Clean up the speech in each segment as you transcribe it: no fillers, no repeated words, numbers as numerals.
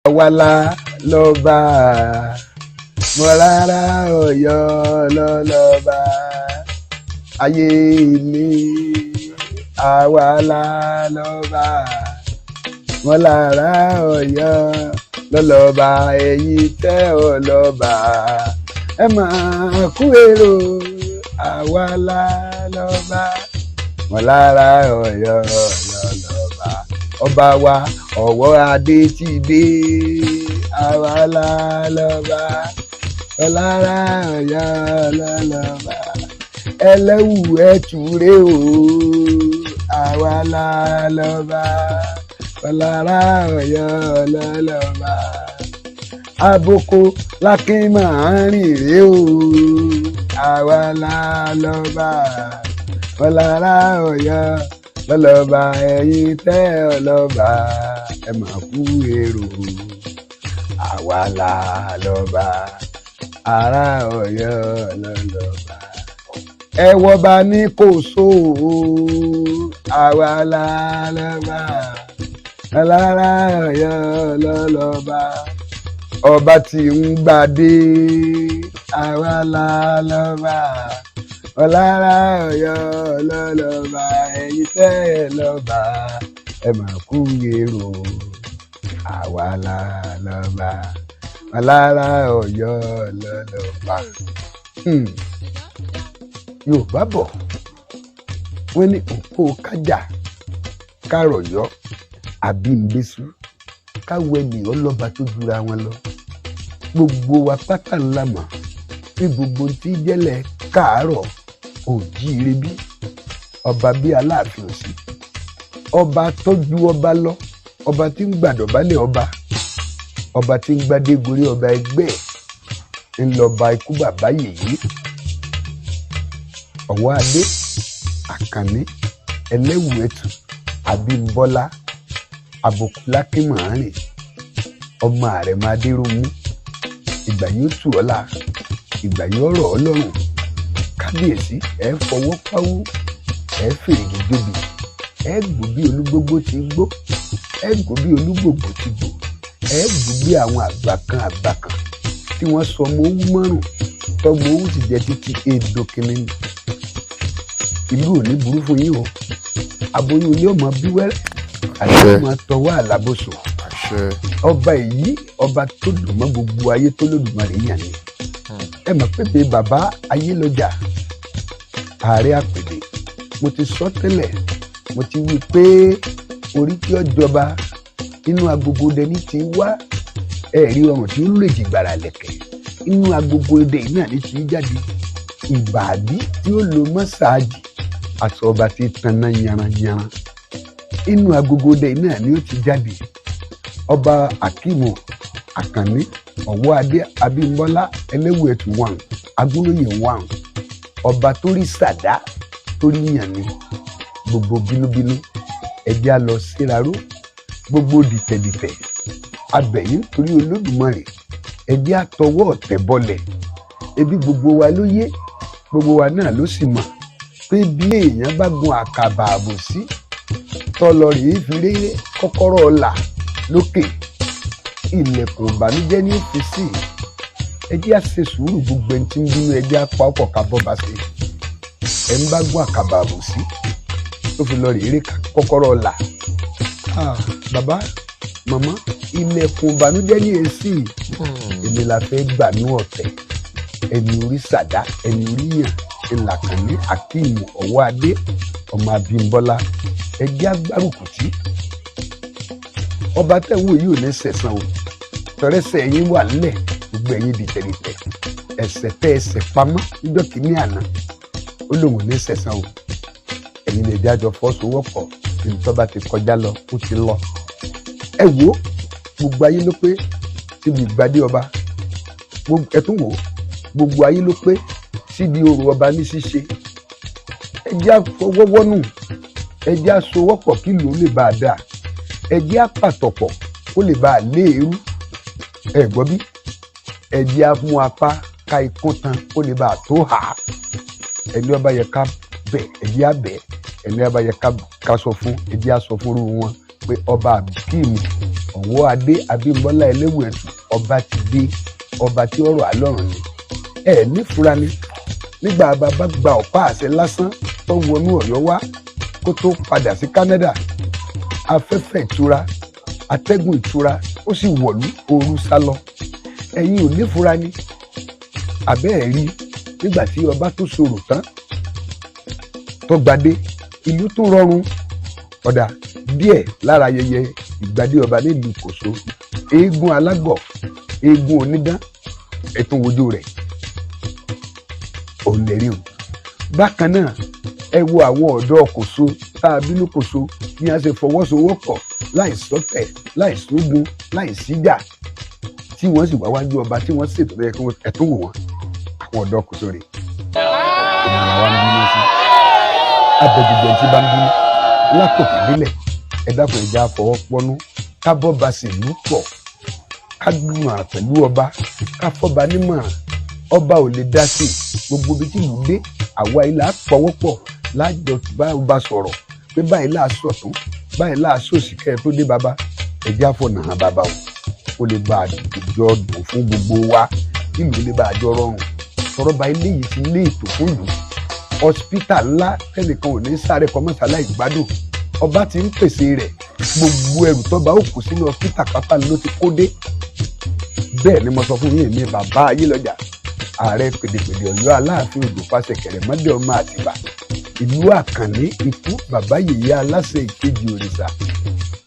àwàlà lọ́ba mọ̀lára Ọ̀yọ́ lọ́lọ́ba ayé mi àwàlà lọ́ba mọ̀lára Ọ̀yọ́ lọ́lọ́ba ẹ̀yin tẹ́ ọlọ́ba ẹ máa kú èrò àwàlà lọ́ba mọ̀lára Ọ̀yọ́ lọ́lọ́ba ọba wa Ọ̀wọ́ adé ti dé àwàlà lọ́ba mọ̀lára Ọ̀yọ́ lọ́lọ́ba ẹlẹ́wù ẹ̀túrẹ́ o àwàlà lọ́ba mọ̀lára Ọ̀yọ́ lọ́lọ́ba aboko lákín máa rìn rè o àwàlà lọ́ba mọ̀lára Ọ̀yọ́ lọ́lọ́ba ẹ̀yin tẹ́ ọlọ́ba ẹ máa kú èrò àwàlà lọ́ba ará Ọ̀yọ́ lọ́lọ́ba ẹ wọba ní Kòso àwàlà lọ́ba mọ̀lára Ọ̀yọ́ lọ́lọ́ba ọba tí ń gbadé àwàlà lọ́ba mọ̀lára Ọ̀yọ́ lọ́lọ́ba ẹ̀yin tẹ́ ẹ lọ́ba ẹ máa kú èrò àwàlà lọ́ba mọ̀lára Ọ̀yọ́ lọ́lọ́ba. Yorùbá bọ̀ wọ́n ní òpó kájà kárọ̀yọ́ àbí ìgbésù káwọ ènìyàn lọ́ba tó jura wọn lọ gbogbo wa pátá ńlá mọ̀ ní gbogbo tí jẹ́lẹ̀ káàárọ̀ òjíire bí ọba bí Aláàfin Òsì ọba tọ́jú ọba lọ ọba tí ń gbàdọ̀bálẹ̀ ọba tí ń gbadé gorí ọba ẹgbẹ́ ńlọba ikú bàbá yèyí Ọ̀wọ́ adé Àkànní ẹlẹ́wù ẹ̀tù Abímbọ́lá àbùkù lákín màárìn ọmọ Àrẹ̀mọ Adéròmú ìgbà yóò tù ọ́ la ìgbà yóò rọ̀ ọ́ lọ́rùn kábíyèsí ẹ fọwọ́ páwó ẹ fèrègì jóbi ẹ gbó bí olúgbógbó ti gbó ẹ gbó bí olúgbògbò ti gbó ẹ gbó bí àwọn àgbà kan tí wọ́n sọ ọmọ owó márùn tọmọ owó sì jẹ́ títí èdò kìnínní ìlú ò ní burú fún yín o aboyún ilé ọmọ bí wẹ́rẹ́ àti ọmọ tọwọ́ àlàbòsò ọba èyí ọba tó dùn mọ́ gbogbo ayé tó lódùmarè yàn ni ẹ mọ̀ pé bí bàbá Ayélọ́jà Ààrẹ Àpèdè mo ti sọ tẹ́lẹ̀ mo ti wí pé orí tí ó jọba inú agogo dẹni ti wá ẹ̀rí ọrùn tí ó lè jìgbàrà lẹ̀kẹ̀ inú agogo dẹ náà ní ti jáde ìbàdí tí ó lo mọ́sáàjì àti ọba tí tanná yanranyanran inú agogo dẹ náà ni ó ti jáde ọba Akíìmù Àkànní Ọ̀wọ́ adé Abímbọ́lá ẹlẹ́wù ẹ̀tù wàn Agúnlóyè wàn ọba tó rí sàdá tó rí yàn ní gbogbo bínúbínú ẹjẹ́ á lọ síraró gbogbo dìtẹ̀dìtẹ̀ abẹ̀yìn torí Olódùmarè ẹjẹ́ á tọwọ́ ọ̀tẹ̀ bọlẹ̀ ebi gbogbo wa ló yé gbogbo wa náà ló sì mọ̀ pé bí èèyàn bá gun àkàbà àbòsí tọlọ rèé fi rí kọ́kọ́rọ́ ọlà lókè ilẹ̀kùn ìbànújẹ́ ní ọ́fíìsì ẹjẹ́ á ṣe sùúrù gbogbo ẹni tí ń bínú ẹjẹ́ á pa ọkọ̀ kábọ́ bá ṣe ẹ ń bá gun àkàbà àbòsí tó fi lọ rèé rí kọ́kọ́rọ́ ọlà bàbá màmá ilẹ̀kùn ìbànújẹ́ ní èsì èmi la fẹ́ gbà ní ọ̀tẹ̀ ẹni orí sàdá ẹni orí yàn Àkànní Akíìmù Ọ̀wọ́ adé ọmọ Abímbọ́lá ẹjẹ́ agbárùkù tí ọba tẹ̀wọ̀ yìí ò ní sẹ̀sán o tọrẹsẹ̀ yín wà nílẹ̀ gbogbo ẹ̀yin dìtẹ̀dìtẹ̀ ẹ̀ṣẹ̀ tẹ́ ẹ̀ṣẹ̀ pamọ́ níjọ́ kìíní àná ó lóun ò ní sẹ̀sán o ẹ̀yin lè jájọ fọ́sowọ́pọ̀ tí tọ́ba ti kọjá lọ ó ti lọ ẹ wo gbogbo ayé ló pé síbi ìgbàdé ọba ẹ tún wò gbogbo ayé ló pé síbi orò ọba ní ṣíṣe ẹ jẹ́ àfọwọ́wọ́nù ẹ jẹ́ àsowọ́pọ̀ kí ló lè bá a dà ẹ jẹ́ àpàtọ̀pọ̀ kó lè bá a lé eérú ẹ gbọ́ bí ẹ jẹ́ àmú apá ká ikún tan kó lè bá a tó hà ẹni ọba yẹ ká bẹ̀ ẹ jẹ́ àbẹ̀ ẹni ọba yẹ ká sọ fún ẹ jẹ́ àsọ fún irú wọn pé ọba Akíìmù Ọ̀wọ́adé Abímbọ́lá Ẹlẹ́wùẹ̀tù ọba ti dé, ọba tí ọ̀rọ̀ àlọ́run ni. Ẹ nífura ni nígbà bàbá gba ọ̀pá àṣẹ lásán tó wọnú Ọ̀yọ́ wá kó tó padà sí Canada. Afẹ́fẹ́ ìtura, atẹ́gùn ìtura ó sì wọ̀lú, ooru sá lọ. Ẹ̀yin ò nífura ni àbẹ́ẹ̀ rí nígbà tí ọba tó ṣòro tán tó gbadé, ìlú tó rọrùn. Ọ̀dà díẹ̀ lára ayẹyẹ ìgbadé ọba nílùú Kòso, eégún alágọ̀, eégún onídán, ẹ̀tún wojú rẹ̀ òun lè rí o. Bákan náà ẹ wo àwọn ọ̀dọ́ Kòso tá a bínú Kòso ní a ṣe fọwọ́sowọ́pọ̀ láì sọ́tẹ̀, láì sógun, láì síjà, tí wọ́n sì wá wájú ọba tí wọ́n ṣètò lẹ́yìn kí wọ́n ẹ̀tún wò wọ́n. Àwọn ọ̀dọ́ Kòso rè ènìyàn wa ń bínú sí abẹ́gbẹ̀gbẹ̀ tí bá ń bínú lákòókè délẹ̀. Ẹ dákun ẹja fọwọ́ pọ́nú ká bọ́ba sì lú pọ̀, ká gbìmọ̀ pẹ̀lú ọba, ká fọ́ba nímọ̀ràn. Ọba ò lè dá sí gbogbo ibi tí ìlú dé, àwa ilà pọ̀wọ́pọ̀ lájọ bá ọba sọ̀rọ̀ pé báyìí láà sọ̀tún, báyìí láà sòsì kẹ́ ẹ tó dé bàbá. Ẹja fọ̀nà hàn bàbá o, ó lè bá àjọ dùn fún gbogbo wa, kí ìlú lè bá àjọ rọrùn. Sọ̀rọ̀ bá ilé yìí ti lé ètò fún ìlú. Hospital ńlá tẹnìkan ò ní sáré kọmọ́sálá ìgbádùn, ọba ti ń pèsè rẹ̀. Gbogbo ẹrù tọ́ba ó kù sínú hospital pátá ló ti kó dé. Bẹ́ẹ̀ ni mo sọ fún yín, mi bàbá Ayélọ́jà, ààrẹ pèdèpèdè Ọ̀yọ́ Aláàfin Òjó Fásẹ̀ Kẹ̀rẹ̀mọ́dé ọmọ Àtìbà, ìlú Àkànní ikú bàbá yèyé aláṣẹ ìkejì òrìṣà,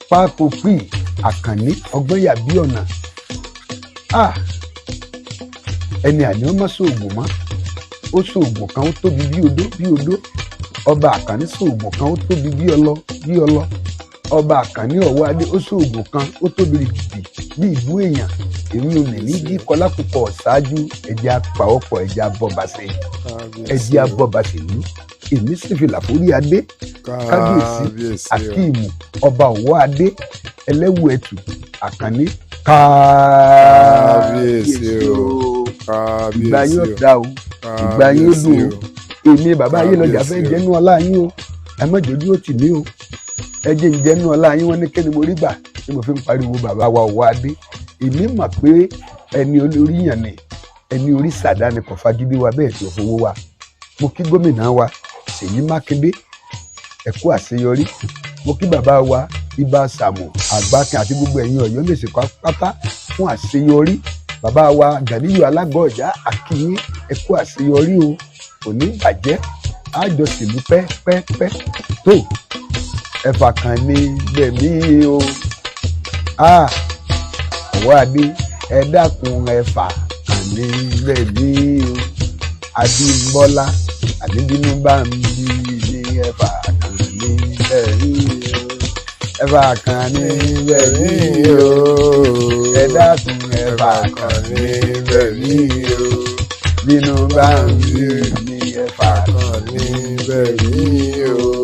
Pákópì Àkànní ọgbọ́nyà bí ọ̀nà. Ẹni àní ọmọ sóògùn mọ́, ó sóògùn kan ó tóbi bí odó bí odó. Ọba Àkànní sóògùn kan ó tóbi bí ọlọ bí ọlọ. Ọba Àkànní Ọ̀wọ́adé ó sóògùn kan ó tóbi rìkìtì bí ìlú èèyàn. Èmi ò ní jí kọlákùkọ ṣáájú ẹ̀jẹ̀ apàwọ́pọ̀ ẹ̀jẹ̀ abọ́bàṣe, ẹ̀jẹ̀ abọ́bàṣe ìlú. Èmi sì fi làfórí adé kábíyèsí Akíìmù ọba Ọ̀wọ́adé Ẹlẹ́wùẹ̀tù Àkànní kábíyèsí o. Ìgbà yóò dá o, ìgbà yóò dùn o. Èmi bàbá Ayélọ́jà fẹ́ jẹ́nu ọlá yín o, ẹ má jòjú ó tì mí o. Ẹ jẹ́ ìjẹ́nu ọlá yín, wọ́n ní kẹ́ni mo rí gbà tí mo fi ń pariwo bàbá wa Ọ̀wọ́adé. Èmi mọ̀ pé ẹni olórí yàn ni, ẹni orí sàdá ni kò fagídí wa bẹ́ẹ̀ tí ò fowó wa. Mo kí gómìnà wa Ṣèyí Mákindé ẹ kú àṣeyọrí. Mo kí bàbá wa Ìbà Sàmù Àgbàkin àti gbogbo ẹ̀yin Ọ̀yọ́ Mèsì pátá fún àṣeyọrí. Bàbá wa Gàníyù Alágọ̀ọ́jà àkíyín ẹ kú àṣeyọrí o, kò ní bàjẹ́, àjọṣèlú pẹ́pẹ́pẹ́ tó. Ẹ̀fà kan ní gbẹ̀mí o. Ọ̀wọ́adé ẹ dákun ẹ̀fà kan ní gbẹ̀mí o. Abímbọ́lá àdídínú bá ń bí ní ẹ̀fà kan ní gbẹ̀mí o. Ẹ̀fà kan ní gbẹ̀mí o. Ẹ dákun ẹ̀fà kan ní gbẹ̀mí o. Bínú bá ń bí ní ẹ̀fà kan ní gbẹ̀mí o.